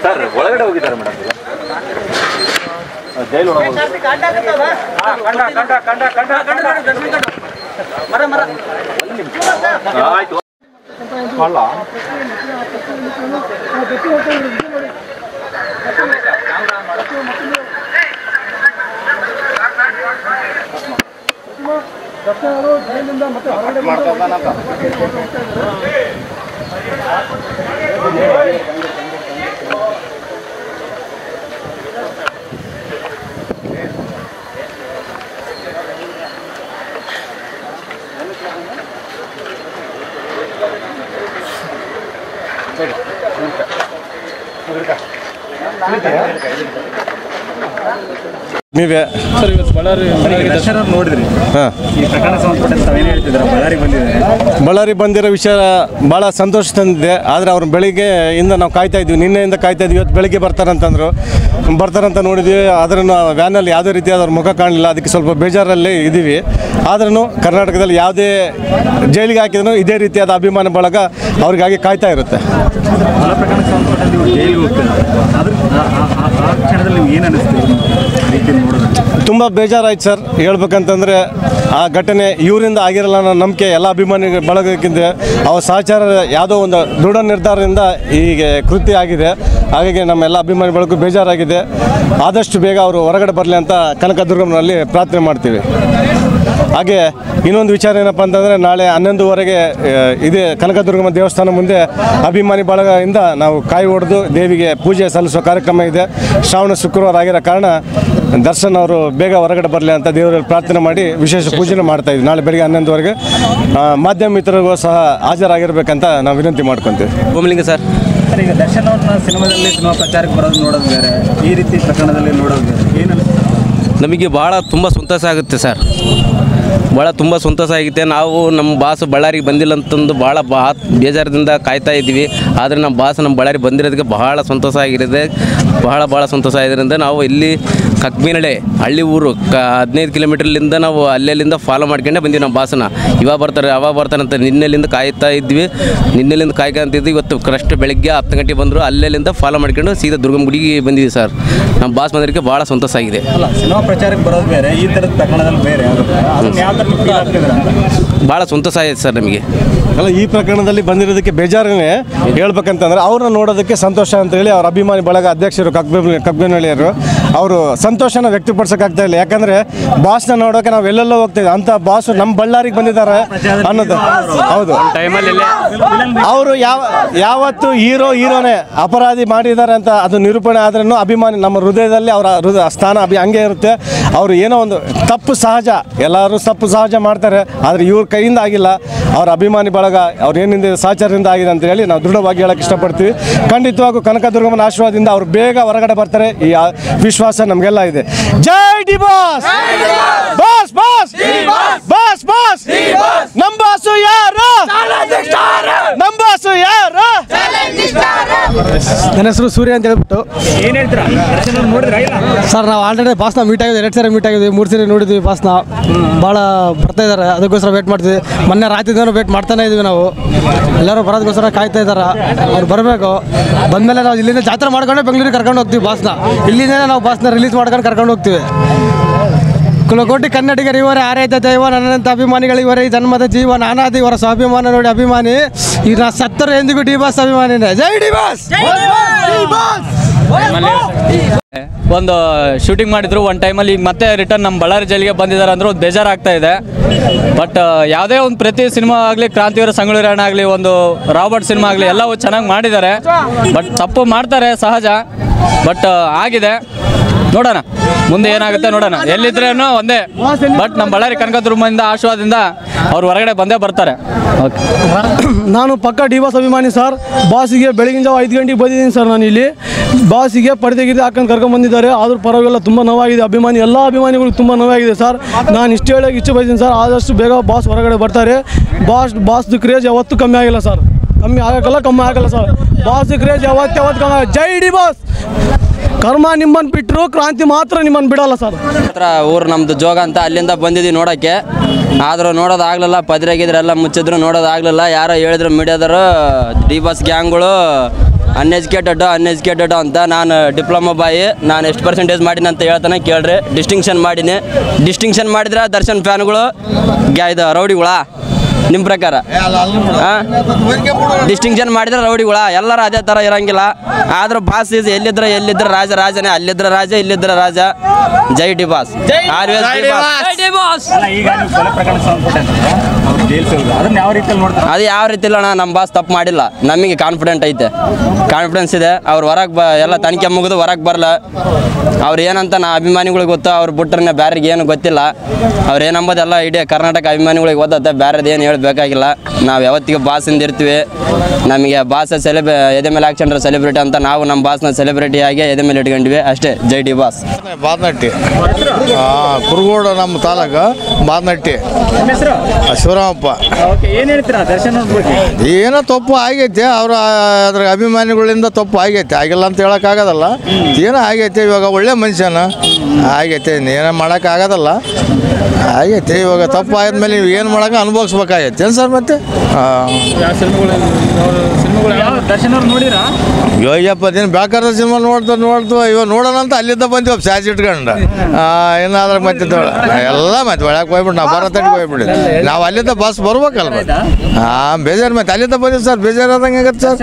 Sir ಒಳಗಡೆ ಹೋಗಿದ್ದಾರೆ madam ಜೈಲು ಆಯ್ತು ಜೈಲಿಂದ ಮತ್ತೆ ಹೊರಗಡೆ ನೀವೇ ಸರ್ ಇವತ್ತು ಬಳ್ಳಾರಿ ನೋಡಿದ್ರಿ ಈ ಪ್ರಕರಣ ಸಂಬಂಧಪಟ್ಟಂತೆ ತಾವೇನು ಹೇಳ್ತಿದ್ದೀರಾ? ಬಳ್ಳಾರಿ ಬಂದಿರೋ ವಿಷಯ ಭಾಳ ಸಂತೋಷ ತಂದಿದೆ. ಆದರೆ ಅವ್ರು ಬೆಳಿಗ್ಗೆ ಇಂದ ನಾವು ಕಾಯ್ತಾ ಇದ್ವಿ, ನಿನ್ನೆಯಿಂದ ಕಾಯ್ತಾ ಇದ್ವಿ. ಇವತ್ತು ಬೆಳಿಗ್ಗೆ ಬರ್ತಾರಂತ ನೋಡಿದ್ವಿ. ಆದ್ರೂ ವ್ಯಾನಲ್ಲಿ ಯಾವುದೇ ರೀತಿಯಾದ ಅವ್ರ ಮುಖ ಕಾಣಲಿಲ್ಲ. ಅದಕ್ಕೆ ಸ್ವಲ್ಪ ಬೇಜಾರಲ್ಲಿ ಇದ್ದೀವಿ. ಆದ್ರೂ ಕರ್ನಾಟಕದಲ್ಲಿ ಯಾವುದೇ ಜೈಲಿಗೆ ಹಾಕಿದ್ರು ಇದೇ ರೀತಿಯಾದ ಅಭಿಮಾನ ಬಳಗ ಅವ್ರಿಗಾಗಿ ಕಾಯ್ತಾ ಇರುತ್ತೆ. ತುಂಬ ಬೇಜಾರಾಯ್ತು ಸರ್. ಹೇಳ್ಬೇಕಂತಂದರೆ ಆ ಘಟನೆ ಇವರಿಂದ ಆಗಿರಲ್ಲ ಅನ್ನೋ ನಂಬಿಕೆ ಎಲ್ಲ ಅಭಿಮಾನಿ ಬಳಗಕ್ಕಿಂತ ಅವ್ರ ಸಹಚಾರ ಯಾವುದೋ ಒಂದು ದೃಢ ನಿರ್ಧಾರದಿಂದ ಹೀಗೆ ಕೃತ್ಯ ಆಗಿದೆ. ಹಾಗಾಗಿ ನಮ್ಮೆಲ್ಲ ಅಭಿಮಾನಿ ಬಳಗೂ ಬೇಜಾರಾಗಿದೆ. ಆದಷ್ಟು ಬೇಗ ಅವರು ಹೊರಗಡೆ ಬರಲಿ ಅಂತ ಕನಕದುರ್ಗಂನಲ್ಲಿ ಪ್ರಾರ್ಥನೆ ಮಾಡ್ತೀವಿ. ಹಾಗೆ ಇನ್ನೊಂದು ವಿಚಾರ ಏನಪ್ಪ ಅಂತಂದರೆ ನಾಳೆ 11:30ಗೆ ಇದೇ ಕನಕದುರ್ಗಮ್ಮ ದೇವಸ್ಥಾನ ಮುಂದೆ ಅಭಿಮಾನಿ ಬಳಗದಿಂದ ನಾವು ಕಾಯಿ ಹೊಡೆದು ದೇವಿಗೆ ಪೂಜೆ ಸಲ್ಲಿಸೋ ಕಾರ್ಯಕ್ರಮ ಇದೆ. ಶ್ರಾವಣ ಶುಕ್ರವಾರ ಆಗಿರೋ ಕಾರಣ ದರ್ಶನ್ ಅವರು ಬೇಗ ಹೊರಗಡೆ ಬರಲಿ ಅಂತ ದೇವರಲ್ಲಿ ಪ್ರಾರ್ಥನೆ ಮಾಡಿ ವಿಶೇಷ ಪೂಜೆ ಮಾಡ್ತಾ ಇದ್ವಿ. ನಾಳೆ ಬೆಳಗ್ಗೆ 11:30ಗೆ ಮಾಧ್ಯಮ ಮಿತ್ರರಿಗೂ ಸಹ ಹಾಜರಾಗಿರ್ಬೇಕಂತ ನಾವು ವಿನಂತಿ ಮಾಡ್ಕೊತೀವಿ. ಭೂಮಲಿಂಗ ಸರ್, ಈಗ ದರ್ಶನ್ ಅವ್ರನ್ನ ಸಿನಿಮಾ ಪ್ರಚಾರಕ್ಕೆ ಬರೋದು ನೋಡೋದು ಬೇರೆ, ಈ ರೀತಿ ಪ್ರಕರಣದಲ್ಲಿ ನೋಡೋದು ಬೇರೆ, ಏನು ನಮಗೆ ತುಂಬ ಸಂತೋಷ ಆಗುತ್ತೆ ಸರ್. ಭಾಳ ತುಂಬ ಸಂತೋಷ ಆಗುತ್ತೆ. ನಾವು ನಮ್ಮ ಬಾಸ್ ಬಳ್ಳಾರಿಗೆ ಬಂದಿಲ್ಲ ಅಂತಂದು ಭಾಳ ಬೇಜಾರದಿಂದ ಕಾಯ್ತಾ ಇದ್ವಿ. ಆದರೆ ನಮ್ಮ ಬಾಸ್ ನಮ್ಮ ಬಳ್ಳಾರಿ ಬಂದಿರೋದಕ್ಕೆ ಬಹಳ ಸಂತೋಷ ಆಗಿರುತ್ತೆ. ಭಾಳ ಸಂತೋಷ ಆಗಿರೋದ್ರಿಂದ ನಾವು ಇಲ್ಲಿ ಕಕ್ಬಿನಳೆ ಹಳ್ಳಿ ಊರು 15 ಕಿಲೋಮೀಟ್ರ್ಲಿಂದ ನಾವು ಅಲ್ಲಿಂದ ಫಾಲೋ ಮಾಡ್ಕೊಂಡೇ ಬಂದ್ವಿ ನಮ್ಮ ಬಾಸನ. ಇವಾಗ ಬರ್ತಾರೆ ಅಂತ ನಿನ್ನೆಲಿಂದ ಕಾಯ್ತಾ ಇದ್ವಿ. ನಿನ್ನೆಲಿಂದ ಕಾಯ್ಕೊಂತಿದ್ವಿ. ಇವತ್ತು ಕರೆಕ್ಟ್ ಬೆಳಗ್ಗೆ 10 ಗಂಟೆಗೆ ಬಂದರು. ಅಲ್ಲಿಂದ ಫಾಲೋ ಮಾಡ್ಕೊಂಡು ಸೀದಾ ದುರ್ಗಮ್ಮ ಗುಡಿಗೆ ಬಂದಿದ್ವಿ ಸರ್. ನಮ್ಮ ಬಾಸ್ ಬಂದಿರೋಕ್ಕೆ ಭಾಳ ಸಂತೋಷ ಆಗಿದೆ. ಅಲ್ಲ, ಸಿನಿಮಾ ಪ್ರಚಾರಕ್ಕೆ ಬರೋದು ಬೇರೆ, ಈ ಥರದ ಪ್ರಕರಣದಲ್ಲಿ ಬೇರೆ ಭಾಳ ಸಂತೋಷ ಆಗಿದೆ ಸರ್ ನಮಗೆ. ಅಲ್ಲ, ಈ ಪ್ರಕರಣದಲ್ಲಿ ಬಂದಿರೋದಕ್ಕೆ ಬೇಜಾರನ್ನೇ ಹೇಳ್ಬೇಕಂತಂದ್ರೆ ಅವ್ರನ್ನ ನೋಡೋದಕ್ಕೆ ಸಂತೋಷ ಅಂತೇಳಿ ಅವ್ರ ಅಭಿಮಾನಿ ಬಳಗ ಅಧ್ಯಕ್ಷರು ಕಗ್ಬೇನಹಳ್ಳಿಯವರು ಅವರು ಸಂತೋಷನ ವ್ಯಕ್ತಪಡಿಸೋಕ್ಕಾಗ್ತಾ ಇಲ್ಲ. ಯಾಕಂದರೆ ಬಾಸ್ನ ನೋಡೋಕೆ ನಾವು ಎಲ್ಲೆಲ್ಲೋ ಹೋಗ್ತೀವಿ, ಅಂಥ ಬಾಸು ನಮ್ಮ ಬಳ್ಳಾರಿಗೆ ಬಂದಿದ್ದಾರೆ ಅನ್ನೋದು ಹೌದು. ಅವರು ಯಾವತ್ತು ಹೀರೋನೇ ಅಪರಾಧಿ ಮಾಡಿದ್ದಾರೆ ಅಂತ ಅದು ನಿರೂಪಣೆ ಆದ್ರೂ ಅಭಿಮಾನಿ ನಮ್ಮ ಹೃದಯದಲ್ಲಿ ಅವರ ಸ್ಥಾನ ಹಂಗೆ ಇರುತ್ತೆ. ಅವರು ಏನೋ ಒಂದು ತಪ್ಪು ಸಹಜ, ಎಲ್ಲರೂ ತಪ್ಪು ಸಹಜ ಮಾಡ್ತಾರೆ. ಆದರೆ ಇವ್ರ ಕೈಯಿಂದ ಆಗಿಲ್ಲ. ಅವ್ರ ಅಭಿಮಾನಿ ಬಳಗ ಅವ್ರು ಏನಿಂದ ಸಹಚಾರದಿಂದ ಆಗಿದೆ ಅಂತ ಹೇಳಿ ನಾವು ದೃಢವಾಗಿ ಹೇಳಕ್ಕೆ ಇಷ್ಟಪಡ್ತೀವಿ. ಖಂಡಿತವಾಗೂ ಕನಕದುರ್ಗಮ್ಮನ ಆಶೀರ್ವಾದದಿಂದ ಅವ್ರು ಬೇಗ ಹೊರಗಡೆ ಬರ್ತಾರೆ, ಈ ವಿಶ್ವಾಸ ನಮಗೆಲ್ಲ ಇದೆ. ಜೈ D boss, boss boss boss boss. ನಮ್ಮ ಬಾಸು ಯಾರು? ನಮ್ಮ ಬಾಸು ಯಾರು? ನನ್ನ ಹೆಸರು ಸೂರ್ಯ ಅಂತ ಹೇಳ್ಬಿಟ್ಟು. ಏನು ಹೇಳ್ತೀರಾ? ಸರ್, ನಾವು ಆಲ್ರೆಡಿ ಬಾಸ್ನ ಮೀಟ್ ಆಗಿದ್ವಿ, 2 ಸರಿ ಮೀಟ್ ಆಗಿದ್ವಿ, 3 ಸರಿ ನೋಡಿದ್ವಿ. ಬಾಸ್ನ ಭಾಳ ಬರ್ತಾ ಇದ್ದಾರೆ, ಅದಕ್ಕೋಸ್ಕರ ವೇಟ್ ಮಾಡ್ತೀವಿ. ಮೊನ್ನೆ ರಾತ್ರಿದಿಂದ ವೇಟ್ ಮಾಡ್ತಾನೆ ಇದ್ವಿ ನಾವು. ಎಲ್ಲರೂ ಬರೋದಕ್ಕೋಸ್ಕರ ಕಾಯ್ತಾ ಇದ್ದಾರೆ. ಅವ್ರು ಬರಬೇಕು. ಬಂದಮೇಲೆ ನಾವು ಇಲ್ಲಿಂದ ಜಾತ್ರೆ ಮಾಡ್ಕೊಂಡು ಬೆಂಗಳೂರಿಗೆ ಕರ್ಕೊಂಡು ಹೋಗ್ತೀವಿ ಬಾಸ್ನ. ಇಲ್ಲಿಂದ ನಾವು ಬಾಸ್ನ ರಿಲೀಸ್ ಮಾಡ್ಕೊಂಡು ಕರ್ಕೊಂಡು ಹೋಗ್ತೀವಿ. ಕುಲಕೋಟಿ ಕನ್ನಡಿಗರು ಇವರೇ, ಆರೈತ ದೈವ, ನನ್ನಂಥ ಅಭಿಮಾನಿಗಳು ಇವರೇ, ಈ ಜನ್ಮದ ಜೀವ ನಾನಾದಿ ಇವರ ಸ್ವಾಭಿಮಾನ ನೋಡಿ ಅಭಿಮಾನಿ. ಈಗ ನಾ ಸತ್ತರು ಎಂದಿಗೂ ಡಿ ಬಾಸ್ ಅಭಿಮಾನಿನೇ. ಜೈ ಡಿ ಬಾಸ್. ಒಂದು ಶೂಟಿಂಗ್ ಮಾಡಿದ್ರು ಒಂದು ಟೈಮಲ್ಲಿ. ಈಗ ಮತ್ತೆ ರಿಟರ್ನ್ ನಮ್ಮ ಬಳ್ಳಾರಿ ಜೈಲಿಗೆ ಬಂದಿದ್ದಾರೆ ಅಂದ್ರೆ ಒಂದು ಬೇಜಾರಾಗ್ತಾ ಇದೆ. ಬಟ್ ಯಾವುದೇ ಒಂದು ಪ್ರತಿ ಸಿನಿಮಾ ಆಗಲಿ, ಕ್ರಾಂತಿವೀರ ಸಂಗೊಳ್ಳಿ ರಾಯಣ್ಣ ಆಗಲಿ, ಒಂದು ರಾಬರ್ಟ್ ಸಿನಿಮಾ ಆಗಲಿ, ಎಲ್ಲವೂ ಚೆನ್ನಾಗಿ ಮಾಡಿದ್ದಾರೆ. ಬಟ್ ತಪ್ಪು ಮಾಡ್ತಾರೆ ಸಹಜ. ಬಟ್ ಆಗಿದೆ, ನೋಡೋಣ ಮುಂದೆ ಏನಾಗುತ್ತೆ ನೋಡೋಣ. ಎಲ್ಲಿದ್ರೇನು ಒಂದೇ. ಬಟ್ ನಮ್ಮ ಬಳ್ಳಾರಿ ಕನಕದುರ್ಗದಿಂದ ಆಶೀರ್ವಾದದಿಂದ ಅವ್ರು ಹೊರಗಡೆ ಬಂದೇ ಬರ್ತಾರೆ. ಓಕೆ, ನಾನು ಪಕ್ಕ ಡಿ ಬಾಸ್ ಅಭಿಮಾನಿ ಸರ್. ಬಾಸಿಗೆ ಬೆಳಗಿನ ಜಾವ 5 ಗಂಟೆಗೆ ಬಂದಿದ್ದೀನಿ ಸರ್. ನಾನು ಇಲ್ಲಿ ಬಾಸಿಗೆ ಪಡೆದೆಗಿದ್ದು ಹಾಕೊಂಡು ಕರ್ಕೊಂಡ್ಬಂದಿದ್ದಾರೆ. ಆದರೂ ಪರವಾಗಿಲ್ಲ, ತುಂಬ ನೋವಾಗಿದೆ. ಎಲ್ಲ ಅಭಿಮಾನಿಗಳು ತುಂಬ ನೋವಾಗಿದೆ ಸರ್. ನಾನು ಇಷ್ಟು ಹೇಳೋಕೆ ಇಚ್ಛೆ ಬಯಸ್ತೀನಿ ಸರ್. ಆದಷ್ಟು ಬೇಗ ಬಾಸ್ ಹೊರಗಡೆ ಬರ್ತಾರೆ. ಬಾಸ್ದು ಕ್ರೇಜ್ ಯಾವತ್ತೂ ಕಮ್ಮಿ ಆಗಿಲ್ಲ ಸರ್. ಕಮ್ಮಿ ಆಗಲ್ಲ ಸರ್. ಬಾಸ್ ಕ್ರೇಜ್ ಯಾವತ್ತು ಕಮ್ಮಿ. ಜೈ ಡಿ ಬಾಸ್. ಕರ್ಮ ನಿಮ್ಮನ್ನು ಬಿಟ್ಟರು ಕ್ರಾಂತಿ ಮಾತ್ರ ನಿಮ್ಮನ್ನು ಬಿಡಲ್ಲ ಸರ್. ಹತ್ರ ಊರು ನಮ್ಮದು ಜೋಗ ಅಂತ, ಅಲ್ಲಿಂದ ಬಂದಿದ್ದೀವಿ ನೋಡೋಕ್ಕೆ. ಆದರೂ ನೋಡೋದಾಗಲಿಲ್ಲ, ಪದ್ರೆಗಿದ್ರೆಲ್ಲ ಮುಚ್ಚಿದ್ರು ನೋಡೋದಾಗಲಿಲ್ಲ. ಯಾರೋ ಹೇಳಿದ್ರು ಮೀಡಿಯಾದವರು ಡಿ ಬಾಸ್ ಗ್ಯಾಂಗ್ಗಳು ಅನ್ಎಜುಕೇಟೆಡ್ ಅಂತ. ನಾನು ಡಿಪ್ಲೊಮಾ ಬಾಯಿ, ನಾನು ಎಷ್ಟು ಪರ್ಸೆಂಟೇಜ್ ಮಾಡೀನಿ ಅಂತ ಹೇಳ್ತಾನೆ ಕೇಳ್ರಿ. ಡಿಸ್ಟಿಂಕ್ಷನ್ ಮಾಡಿದ್ರೆ ದರ್ಶನ್ ಫ್ಯಾನ್ಗಳು ಇದು ರೌಡಿಗಳ ನಿಮ್ಮ ಪ್ರಕಾರ ಡಿಸ್ಟಿಂಕ್ಷನ್ ಮಾಡಿದ್ರೆ ರೌಡಿಗಳ ಎಲ್ಲರೂ ಅದೇ ಥರ ಇರೋಂಗಿಲ್ಲ. ಆದರೂ ಬಾಸ್ ಎಲ್ಲಿದ್ರೆ ರಾಜನೇ, ಅಲ್ಲಿದ್ರೆ ರಾಜ ಇಲ್ಲಿದ್ರೆ ರಾಜ. ಜೈ D boss, always D boss. ಅದು ಯಾವ ರೀತಿ ಇಲ್ಲ ಅಣ್ಣ, ನಮ್ಮ ಬಾಸ್ ತಪ್ಪು ಮಾಡಿಲ್ಲ. ನಮಗೆ ಕಾನ್ಫಿಡೆನ್ಸ್ ಇದೆ. ಅವ್ರು ಹೊರಗೆ ಎಲ್ಲ ತನಿಖೆ ಮುಗಿದು ಹೊರಗೆ ಬರಲ್ಲ. ಅವ್ರು ಏನಂತ ಅಭಿಮಾನಿಗಳಿಗೆ ಗೊತ್ತು, ಅವ್ರು ಬಿಟ್ರೆ ಬೇರೆಗೆ ಏನು ಗೊತ್ತಿಲ್ಲ. ಅವ್ರು ಏನಂಬೋದೆಲ್ಲ ಇಡೀ ಕರ್ನಾಟಕ ಅಭಿಮಾನಿಗಳಿಗೆ ಗೊತ್ತತ್ತೆ, ಬೇರೆದು ಏನು ಹೇಳಬೇಕಾಗಿಲ್ಲ. ನಾವು ಯಾವತ್ತಿಗೆ ಬಾಸಿಂದ ಇರ್ತೀವಿ. ನಮಗೆ ಬಾಸ್ ಎದೆ ಮೇಲೆ ಹಾಕ್ಕೊಂಡ್ರೆ ಸೆಲೆಬ್ರಿಟಿ ಅಂತ, ನಾವು ನಮ್ಮ ಬಾಸ್ನ ಸೆಲೆಬ್ರಿಟಿ ಆಗಿ ಎದೆ ಮೇಲೆ ಇಟ್ಕೊಂಡ್ವಿ ಅಷ್ಟೇ. ಜೈ ಡಿ ಬಾಸ್. ಬಾದ್ನಟ್ಟಿ ಕುರುಗೋಡು ನಮ್ಮ ತಾಲೂಕು ಬಾದ್ನಟ್ಟಿ ಶಿವರಾಮಪ್ಪ. ಏನೋ ತಪ್ಪು ಆಗೈತೆ, ಅವ್ರ ಅದ್ರ ಅಭಿಮಾನಿಗಳಿಂದ ತಪ್ಪು ಆಗೈತೆ. ಆಗಿಲ್ಲ ಅಂತ ಹೇಳೋಕ್ಕಾಗೋದಲ್ಲ, ಏನೋ ಆಗೈತೆ. ಇವಾಗ ಒಳ್ಳೆ ಮನುಷ್ಯನ ಆಗೈತೆ, ಏನೋ ಮಾಡೋಕ್ಕಾಗೋದಲ್ಲ, ಆಗೈತೆ. ಇವಾಗ ತಪ್ಪು ಆದ್ಮೇಲೆ ನೀವು ಏನು ಮಾಡೋಕೆ ಅನುಭವಿಸ್ಬೇಕಾಗೈತೆ ಏನು ಸರ್. ಮತ್ತೆ ಅಯ್ಯಪ್ಪ ದಿನ ಬೇಕಾದ ಸಿನಿಮಾ ನೋಡ್ತು ಇವಾಗ ನೋಡೋಣ ಅಂತ ಅಲ್ಲಿದ್ದ ಬಂದಿವ ಚಾರ್ಜ್ ಇಟ್ಕೊಂಡು ಏನಾದ್ರೆ ಮತ್ತೆ ಎಲ್ಲ ಮತ್ತೆ ಒಳಗೆ ಹೋಗ್ಬಿಟ್ಟು ನಾವು ಬರತಟ್ಟಿಗೆ ಹೋಗ್ಬಿಟ್ಟು ನಾವು ಅಲ್ಲಿದ್ದ ಬಸ್ ಬರ್ಬೇಕಲ್ಲ ಮತ್ತೆ. ಬೇಜಾರು ಮತ್ತೆ ಅಲ್ಲಿದ್ದ ಬಂದಿವಿ ಸರ್, ಬೇಜಾರಾದಂಗೆ ಆಗತ್ತೆ ಸರ್.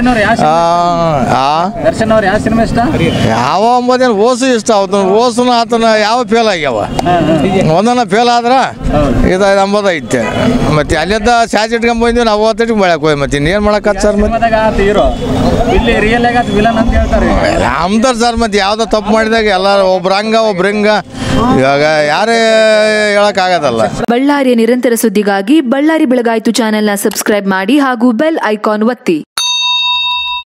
ಯಾವ ಅಂಬೋದೇನು ಓಸು ಇಷ್ಟ ಅವತ್ತು, ಓಸುನ ಆತನ ಯಾವ ಫೇಲ್ ಆಗ್ಯಾವ, ಒಂದನ್ನ ಫೇಲ್ ಆದ್ರೆ ಇದು ಅಂಬೋದ ಐತೆ. ಮತ್ತೆ ಅಲ್ಲಿದ್ದ ಚಾರ್ಜ್ ಇಟ್ಕೊಂಡ್ ಬಂದಿವಿ ನಾವು ಅವತ್ತಟ್ಟಿಗೆ ಬೆಳಕ್ಕೆ ಹೋಗಿ ಮತ್ತೆ ಇನ್ನೇನು ಮಾಡಕ್ಕೆ ಸರ್. ಮತ್ತೆ ನಮ್ದಾರ ಸರ್, ಮತ್ತೆ ಯಾವ್ದೋ ತಪ್ಪು ಮಾಡಿದಾಗ ಎಲ್ಲರೂ ಒಬ್ರು ಹಿಂಗ ಇವಾಗ ಯಾರೇ ಹೇಳಕ್ಕಾಗದಲ್ಲ. ಬಳ್ಳಾರಿಯ ನಿರಂತರ ಸುದ್ದಿಗಾಗಿ ಬಳ್ಳಾರಿ ಬೆಳಗಾಯಿತು ಚಾನೆಲ್ನ ಸಬ್ಸ್ಕ್ರೈಬ್ ಮಾಡಿ ಹಾಗೂ ಬೆಲ್ ಐಕಾನ್ ಒತ್ತಿ.